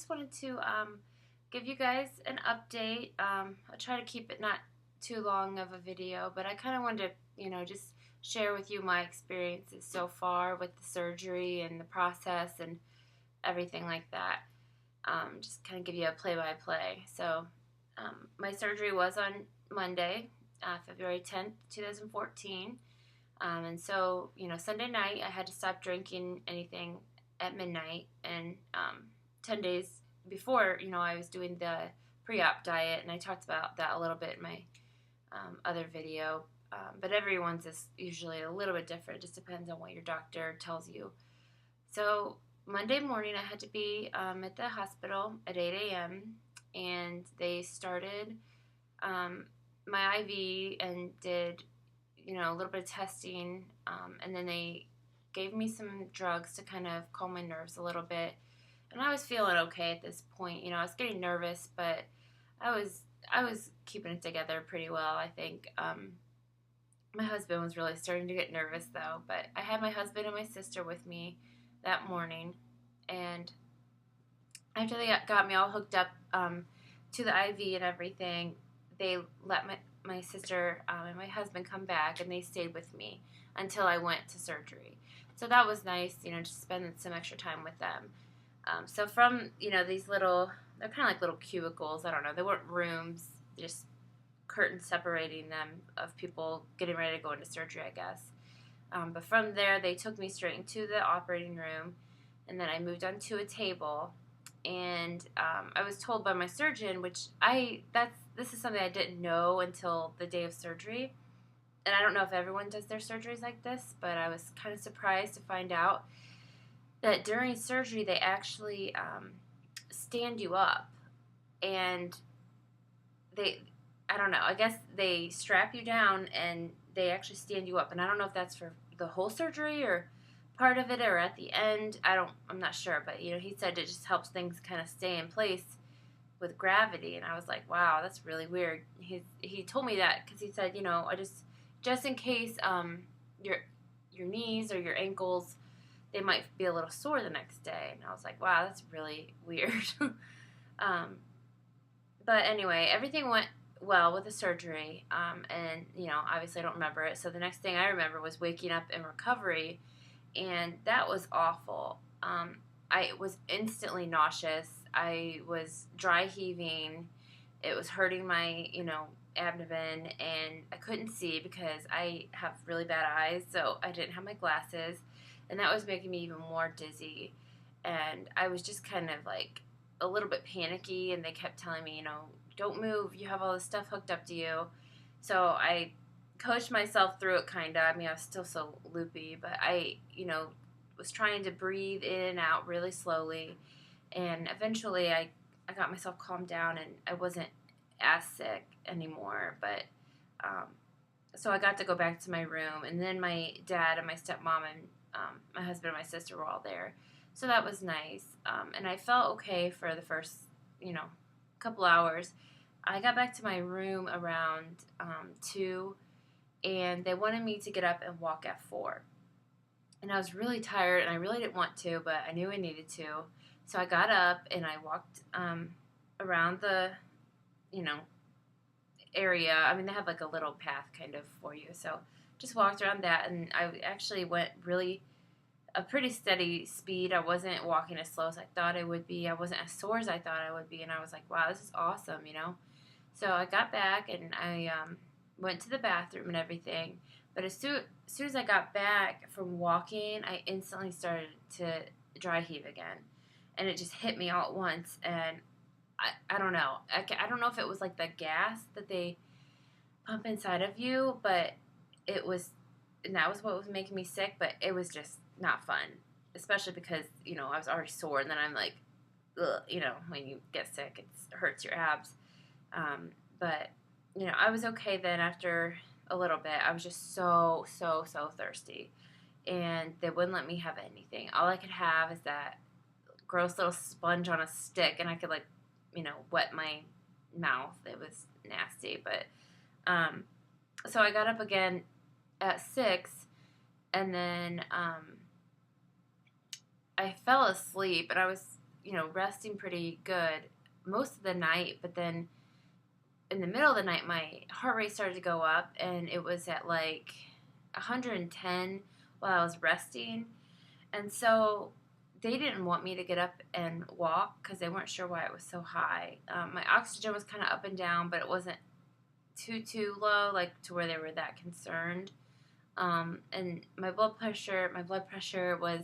just wanted to give you guys an update. I'll try to keep it not too long of a video, but I kind of wanted to, just share with you my experiences so far with the surgery and the process and everything like that. Just kind of give you a play-by-play. So, my surgery was on Monday, February 10th, 2014. And so, Sunday night, I had to stop drinking anything at midnight. And 10 days before, I was doing the pre-op diet, and I talked about that a little bit in my other video. But everyone's is usually a little bit different. It just depends on what your doctor tells you. So Monday morning, I had to be at the hospital at 8 a.m. and they started my IV and did, a little bit of testing, and then they gave me some drugs to kind of calm my nerves a little bit. And I was feeling okay at this point. I was getting nervous, but I was keeping it together pretty well, I think. My husband was really starting to get nervous, though. But I had my husband and my sister with me that morning. And after they got me all hooked up to the IV and everything, they let my sister and my husband come back, and they stayed with me until I went to surgery. So that was nice, just spending some extra time with them. So from, these little, they're kind of like little cubicles. I don't know. They weren't rooms, just curtains separating them of people getting ready to go into surgery, I guess. But from there, they took me straight into the operating room, and then I moved onto a table. And I was told by my surgeon, this is something I didn't know until the day of surgery. And I don't know if everyone does their surgeries like this, but I was kind of surprised to find out that during surgery they actually stand you up, and I don't know, I guess they strap you down and they actually stand you up. And I don't know if that's for the whole surgery or part of it or at the end. I'm not sure, but he said it just helps things kind of stay in place with gravity. And I was like, wow, that's really weird. He told me that because he said, I just in case your knees or your ankles, they might be a little sore the next day. And I was like, wow, that's really weird. But anyway, everything went well with the surgery. And, obviously I don't remember it. So the next thing I remember was waking up in recovery, and that was awful. I was instantly nauseous. I was dry heaving. It was hurting my, abdomen, and I couldn't see because I have really bad eyes, so I didn't have my glasses, and that was making me even more dizzy. And I was just kind of like a little bit panicky, and they kept telling me, don't move, you have all this stuff hooked up to you. So I coached myself through it, kind of. I mean, I was still so loopy, but I, was trying to breathe in and out really slowly, and eventually I got myself calmed down, and I wasn't as sick anymore. But so I got to go back to my room, and then my dad and my stepmom and my husband and my sister were all there, so that was nice. And I felt okay for the first couple hours. I got back to my room around 2, and they wanted me to get up and walk at 4. And I was really tired, and I really didn't want to, but I knew I needed to. So I got up, and I walked around the, area. I mean, they have like a little path kind of for you. So just walked around that, and I actually went a pretty steady speed. I wasn't walking as slow as I thought I would be. I wasn't as sore as I thought I would be. And I was like, wow, this is awesome, So I got back, and I went to the bathroom and everything. But as soon as I got back from walking, I instantly started to dry heave again. And it just hit me all at once. And I don't know. I don't know if it was like the gas that they pump inside of you, but that was what was making me sick. But it was just not fun, especially because, I was already sore. And then I'm like, ugh, when you get sick, it hurts your abs. But, I was okay then after a little bit. I was just so thirsty, and they wouldn't let me have anything. All I could have is that gross little sponge on a stick, and I could wet my mouth. It was nasty. But so I got up again at 6, and then I fell asleep, and resting pretty good most of the night, but then in the middle of the night, my heart rate started to go up, and it was at like 110 while I was resting. And so they didn't want me to get up and walk because they weren't sure why it was so high. My oxygen was kind of up and down, but it wasn't too low, like to where they were that concerned. And my blood pressure was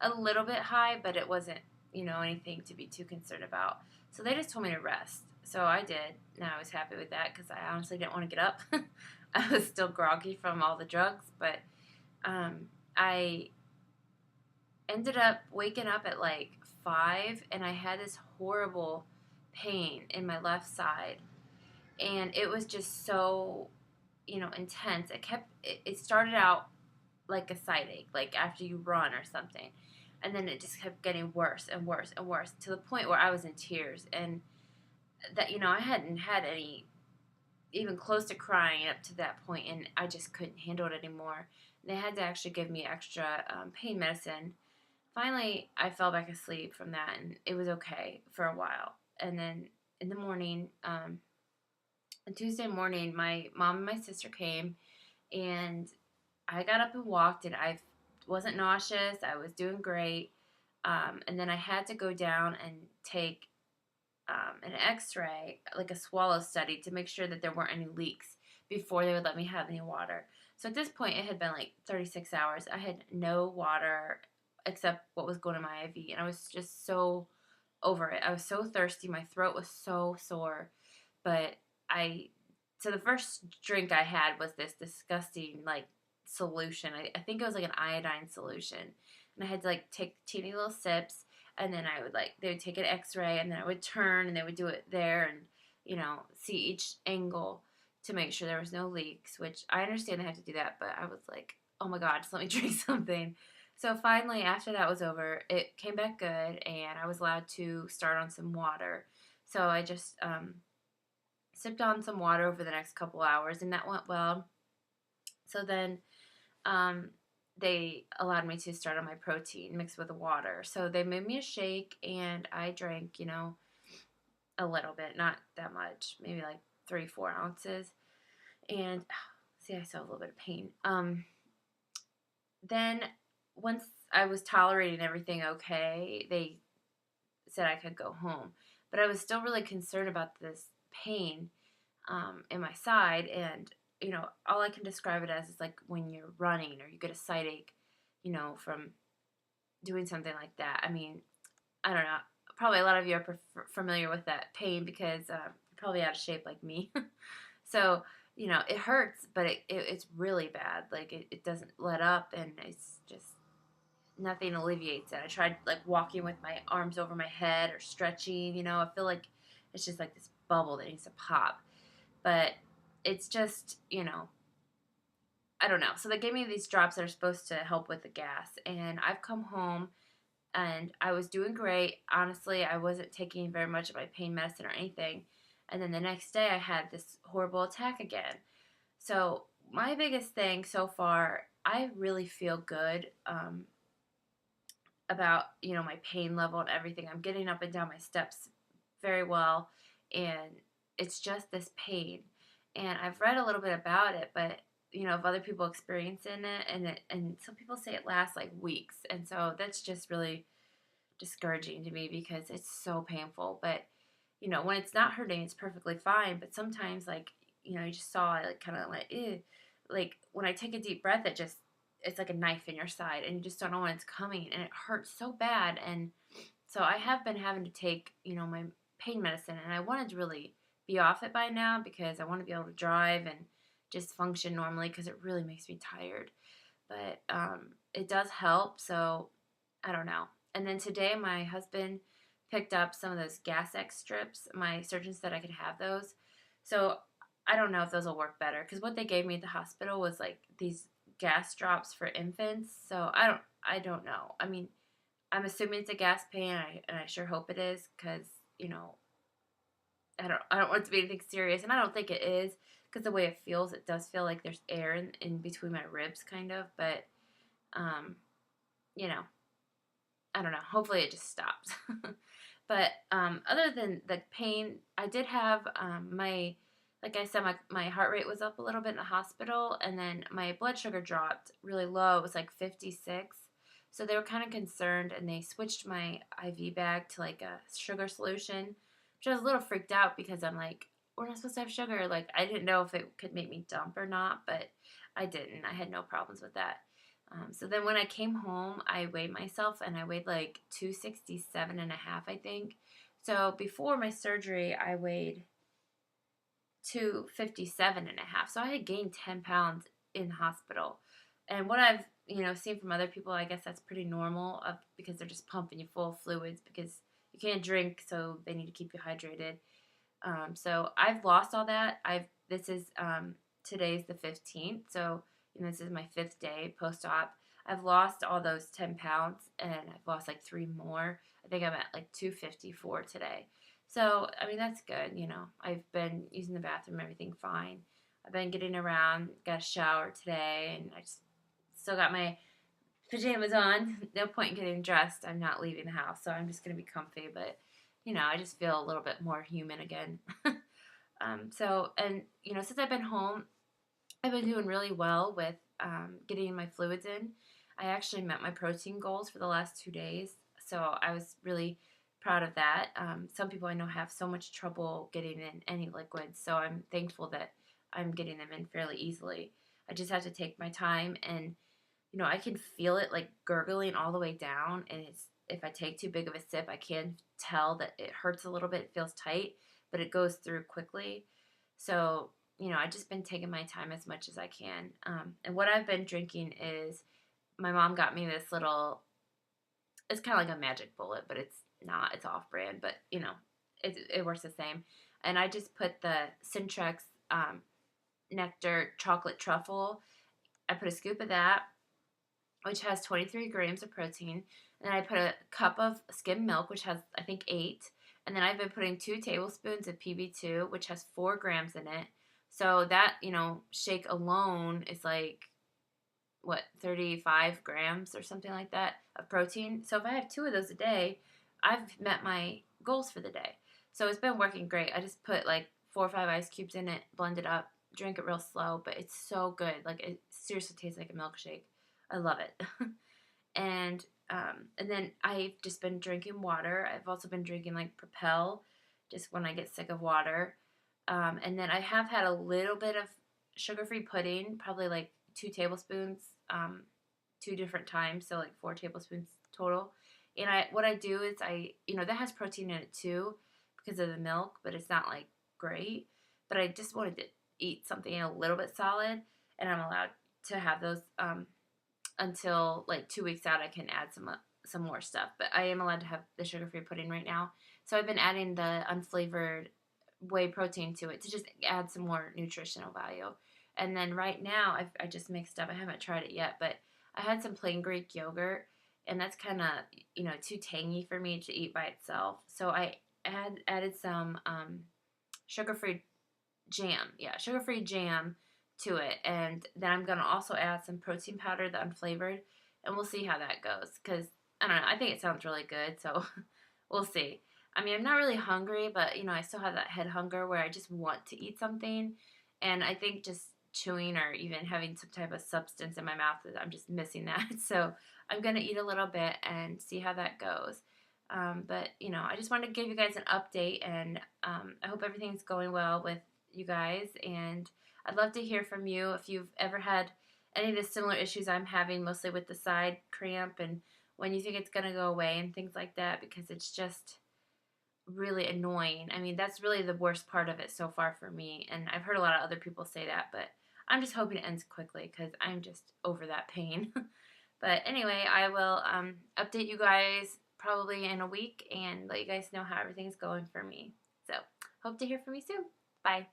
a little bit high, but it wasn't, anything to be too concerned about. So they just told me to rest. So I did, and I was happy with that because I honestly didn't want to get up. I was still groggy from all the drugs, but I ended up waking up at like 5, and I had this horrible pain in my left side, and it was just so, intense. It started out like a side ache, like after you run or something, and then it just kept getting worse and worse and worse to the point where I was in tears, and that, I hadn't had any even close to crying up to that point, and I just couldn't handle it anymore. They had to actually give me extra pain medicine. Finally, I fell back asleep from that, and it was okay for a while. And then in the morning, on Tuesday morning, my mom and my sister came, and I got up and walked, and I wasn't nauseous. I was doing great. And then I had to go down and take an x-ray, like a swallow study, to make sure that there weren't any leaks before they would let me have any water. So at this point, it had been like 36 hours. I had no water except what was going in my IV, and I was just so over it. I was so thirsty. My throat was so sore. But so the first drink I had was this disgusting, like, solution. I think it was like an iodine solution. And I had to, like, take teeny little sips, and then they would take an x-ray, and then I would turn, and they would do it there, and, see each angle to make sure there was no leaks, which I understand they have to do that, but I was like, oh my God, just let me drink something. So finally, after that was over, it came back good, and I was allowed to start on some water. So I just sipped on some water over the next couple hours, and that went well. So then they allowed me to start on my protein mixed with the water. So they made me a shake, and I drank, a little bit, not that much, maybe like 3-4 ounces. And see, I still have a little bit of pain. Then once I was tolerating everything okay, they said I could go home. But I was still really concerned about this pain in my side, and all I can describe it as is like when you're running or you get a side ache, from doing something like that. I mean, I don't know. Probably a lot of you are familiar with that pain because you're probably out of shape like me. So, it hurts, but it's really bad. Like, it doesn't let up, and it's just nothing alleviates it. I tried, like, walking with my arms over my head or stretching, I feel like it's just like this bubble that needs to pop. But it's just, I don't know. So they gave me these drops that are supposed to help with the gas, and I've come home, and I was doing great. Honestly, I wasn't taking very much of my pain medicine or anything. And then the next day, I had this horrible attack again. So my biggest thing so far, I really feel good about, my pain level and everything. I'm getting up and down my steps very well, and it's just this pain. And I've read a little bit about it, but of other people experiencing it, and some people say it lasts like weeks, and so that's just really discouraging to me because it's so painful. But when it's not hurting, it's perfectly fine. But sometimes, like, you just saw it, like, kind of like, ew. Like, when I take a deep breath, it's like a knife in your side, and you just don't know when it's coming, and it hurts so bad. And so I have been having to take, my pain medicine, and I wanted to really be off it by now because I want to be able to drive and just function normally because it really makes me tired. But it does help, so I don't know. And then today, my husband picked up some of those Gas-X strips. My surgeon said I could have those. So I don't know if those will work better because what they gave me at the hospital was like these gas drops for infants. So I don't know. I mean, I'm assuming it's a gas pain, and I sure hope it is because, I don't want it to be anything serious, and I don't think it is because the way it feels, it does feel like there's air in between my ribs, kind of. But, I don't know. Hopefully it just stops. But other than the pain, I did have like I said, my heart rate was up a little bit in the hospital, and then my blood sugar dropped really low. It was like 56. So they were kind of concerned, and they switched my IV bag to like a sugar solution, which I was a little freaked out because I'm like, we're not supposed to have sugar. Like, I didn't know if it could make me dump or not, but I didn't. I had no problems with that. So then when I came home, I weighed myself, and I weighed like 267 and a half, I think. So before my surgery, I weighed 257 and a half. So I had gained 10 pounds in the hospital. And what I've, seen from other people, I guess that's pretty normal because they're just pumping you full of fluids because you can't drink, so they need to keep you hydrated. So I've lost all that. This is today's the 15th, so this is my 5th day post-op. I've lost all those 10 pounds, and I've lost like 3 more. I think I'm at like 254 today. So, I mean, that's good, I've been using the bathroom, everything fine. I've been getting around, got a shower today, and I just still got my pajamas on. No point in getting dressed. I'm not leaving the house, so I'm just going to be comfy, but, I just feel a little bit more human again. Since I've been home, I've been doing really well with getting my fluids in. I actually met my protein goals for the last 2 days, so I was really proud of that. Some people I know have so much trouble getting in any liquids, so I'm thankful that I'm getting them in fairly easily. I just have to take my time, and I can feel it like gurgling all the way down, and if I take too big of a sip, I can tell that it hurts a little bit, it feels tight, but it goes through quickly. So, I've just been taking my time as much as I can. And what I've been drinking is, my mom got me this little, it's kind of like a magic bullet, but it's not, it's off brand, but it works the same. And I just put the Cintrex Nectar chocolate truffle. I put a scoop of that, which has 23 grams of protein. And then I put a cup of skim milk, which has, I think, 8. And then I've been putting 2 tablespoons of PB2, which has 4 grams in it. So that, shake alone is like, 35 grams or something like that of protein. So if I have 2 of those a day, I've met my goals for the day. So it's been working great. I just put like 4 or 5 ice cubes in it, blend it up, drink it real slow, but it's so good. Like, it seriously tastes like a milkshake. I love it. And then I've just been drinking water. I've also been drinking like Propel, just when I get sick of water. And then I have had a little bit of sugar-free pudding, probably like 2 tablespoons, 2 different times, so like 4 tablespoons total. And what I do is that has protein in it too because of the milk, but it's not like great. But I just wanted to eat something a little bit solid, and I'm allowed to have those until like 2 weeks out. I can add some more stuff, but I am allowed to have the sugar-free pudding right now. So I've been adding the unflavored whey protein to it to just add some more nutritional value. And then right now I just mixed up. I haven't tried it yet, but I had some plain Greek yogurt, and that's kind of too tangy for me to eat by itself. So I added some sugar-free jam. Yeah, sugar-free jam to it, and then I'm gonna also add some protein powder, the unflavored, and we'll see how that goes. Cause I don't know, I think it sounds really good, so we'll see. I mean, I'm not really hungry, but I still have that head hunger where I just want to eat something, and I think just chewing or even having some type of substance in my mouth, I'm just missing that. So I'm gonna eat a little bit and see how that goes. But I just wanted to give you guys an update, and I hope everything's going well with you guys, and I'd love to hear from you if you've ever had any of the similar issues I'm having, mostly with the side cramp, and when you think it's going to go away and things like that, because it's just really annoying. I mean, that's really the worst part of it so far for me, and I've heard a lot of other people say that, but I'm just hoping it ends quickly because I'm just over that pain. But anyway, I will update you guys probably in a week and let you guys know how everything's going for me. So, hope to hear from you soon. Bye.